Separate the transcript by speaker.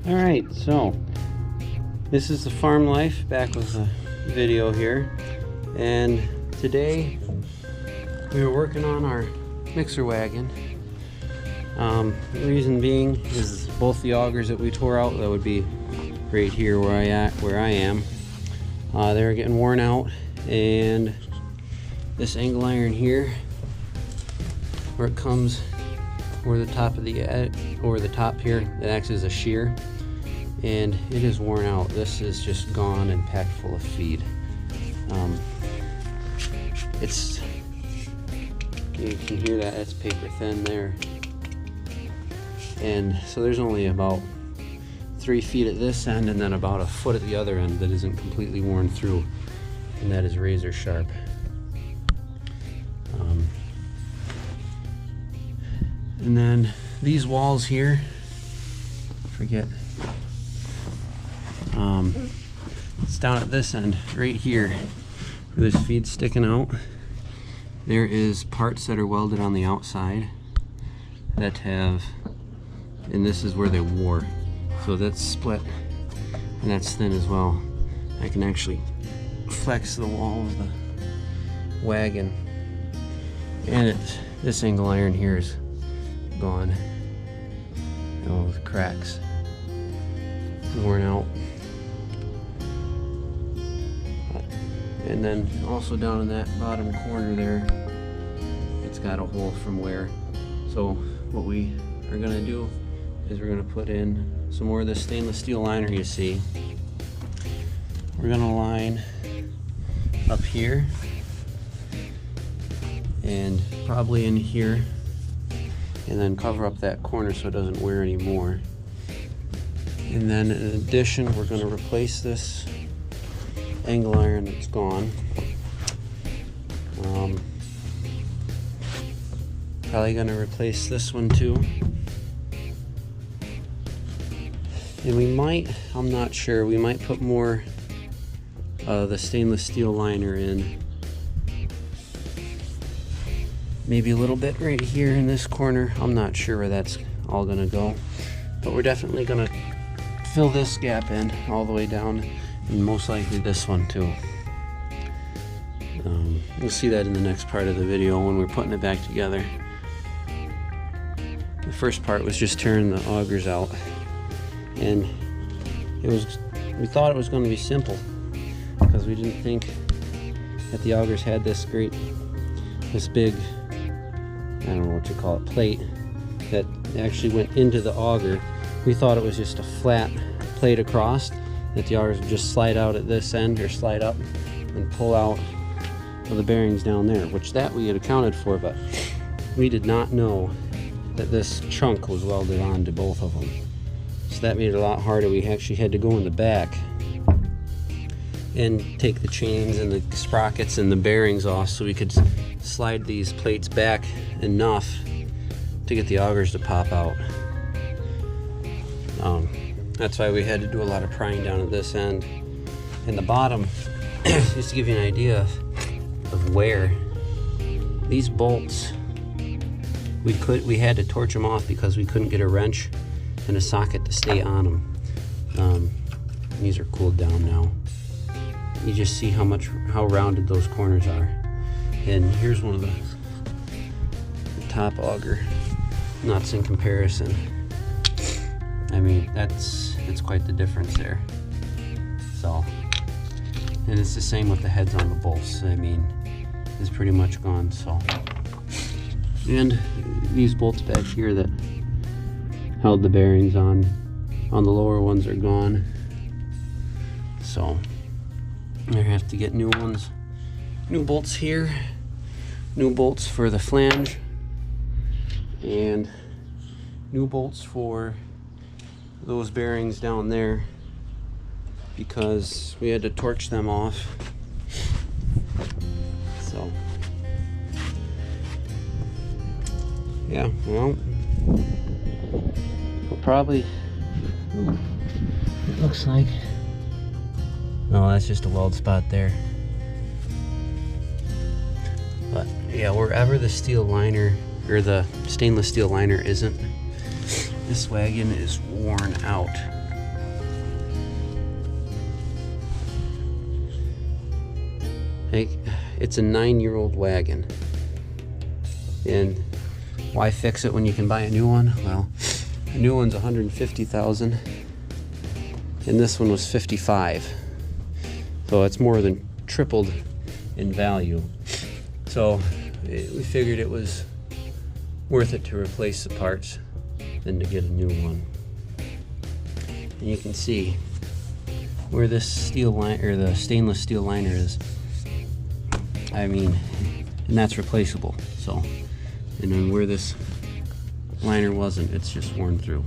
Speaker 1: Alright, so this is the farm life, back with a video here, and today we were working on our mixer wagon. The reason being is both the augers that we tore out, that would be right here where I am, they were getting worn out, and this angle iron here, where it comes where the top of the top here, it acts as a shear, and it is worn out. This is just gone and packed full of feed. You can hear that it's paper thin there, and so there's only about 3 feet at this end and then about a foot at the other end that isn't completely worn through, and that is razor sharp. And then these walls here, it's down at this end right here where this feed's sticking out. There is parts that are welded on the outside that have, and this is where they wore, so that's split and that's thin as well. I can actually flex the wall of the wagon, and this angle iron here is gone, all the cracks, worn out. And then also down in that bottom corner there, it's got a hole from wear. So what we are going to do is we're going to put in some more of this stainless steel liner you see. We're going to line up here and probably in here, and then cover up that corner so it doesn't wear anymore. And then in addition, we're going to replace this angle iron that's gone. Probably going to replace this one too. And we might, I'm not sure, we might put more the stainless steel liner in. Maybe a little bit right here in this corner. I'm not sure where that's all gonna go, but we're definitely gonna fill this gap in all the way down, and most likely this one too. We'll see that in the next part of the video when we're putting it back together. The first part was just tearing the augers out, and we thought it was going to be simple because we didn't think that the augers had this big, I don't know what you call it, plate that actually went into the auger. We thought it was just a flat plate across, that the augers would just slide out at this end or slide up and pull out of the bearings down there, which that we had accounted for, but we did not know that this chunk was welded on to both of them. So that made it a lot harder. We actually had to go in the back and take the chains and the sprockets and the bearings off so we could slide these plates back enough to get the augers to pop out. That's why we had to do a lot of prying down at this end. And the bottom, just to give you an idea of wear, these bolts, we had to torch them off because we couldn't get a wrench and a socket to stay on them. These are cooled down now. You just see how rounded those corners are. And here's one of the top auger nuts in comparison. I mean, it's quite the difference there. So, and it's the same with the heads on the bolts. I mean, it's pretty much gone. So, and these bolts back here that held the bearings on the lower ones are gone. So I have to get new ones, new bolts here, new bolts for the flange, and new bolts for those bearings down there because we had to torch them off. So yeah, well, we'll probably, it looks like, no, that's just a weld spot there. But yeah, wherever the steel liner or the stainless steel liner isn't, this wagon is worn out. It's a 9-year-old wagon. And why fix it when you can buy a new one? Well, a new one's $150,000 and this one was $55,000. So it's more than tripled in value. So we figured it was worth it to replace the parts than to get a new one. And you can see where this steel line or the stainless steel liner is. I mean, and that's replaceable. So, and then where this liner wasn't, it's just worn through.